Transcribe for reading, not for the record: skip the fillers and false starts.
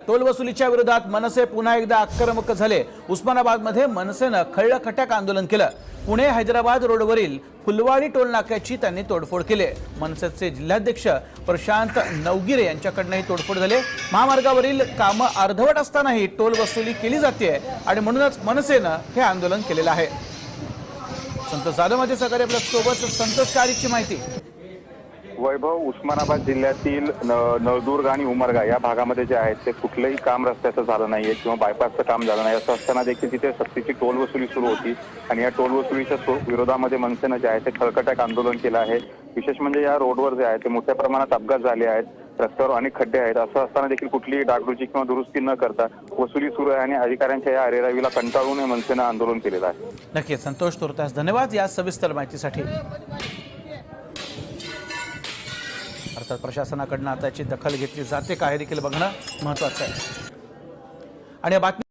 Toll वसुलीच्या विरोधात मनसे पुन्हा एकदा आक्रमक झाले। उस्मानाबादमध्ये मनसेनं खळखटाक आंदोलन केलं। पुणे हैदराबाद रोडवरील फुलवाडी टोल नाक्याची त्यांनी तोडफोड केली। मनसेचे जिल्हाध्यक्ष प्रशांत नवगिरे यांच्याकडूनही तोडफोड झाली। महामार्गावरील कामं अर्धवट असतानाही टोल वसुली केली जाते आणि म्हणूनच मनसेनं हे आंदोलन केलेलं आहे। संतोष जाधव माझे सहकारी आपल्या सोबत। संतोष, कारची माहिती। वैभव, उस्मानाबाद जिल्ह्यातील नळदुर्ग आणि उमरगा या भागामध्ये जे आहेत ते कुठलंही काम रस्त्याचं झालं नाहीये किंवा बायपासचं काम झालं नाही। असं असताना देखील तिथे सक्तीची टोल वसुली सुरू होती आणि या टोल वसुलीच्या विरोधामध्ये मनसेनं जे आहे ते खळखटाक आंदोलन केलं आहे। विशेष म्हणजे या रोडवर जे आहे ते मोठ्या प्रमाणात अपघात झाले आहेत, रस्त्यावर अनेक खड्डे आहेत। असं असताना देखील कुठलीही डागडुजी किंवा दुरुस्ती न करता वसुली सुरू आहे आणि अधिकाऱ्यांच्या या अरेरावीला कंटाळून मनसेनं आंदोलन केलेलं आहे। नक्कीच संतोष, तुर्तास धन्यवाद या सविस्तर माहितीसाठी। अर्थात प्रशासनाकडून आता याची दखल घेतली जाते का हे देखील बघणं महत्त्वाचं आहे। आणि बातमी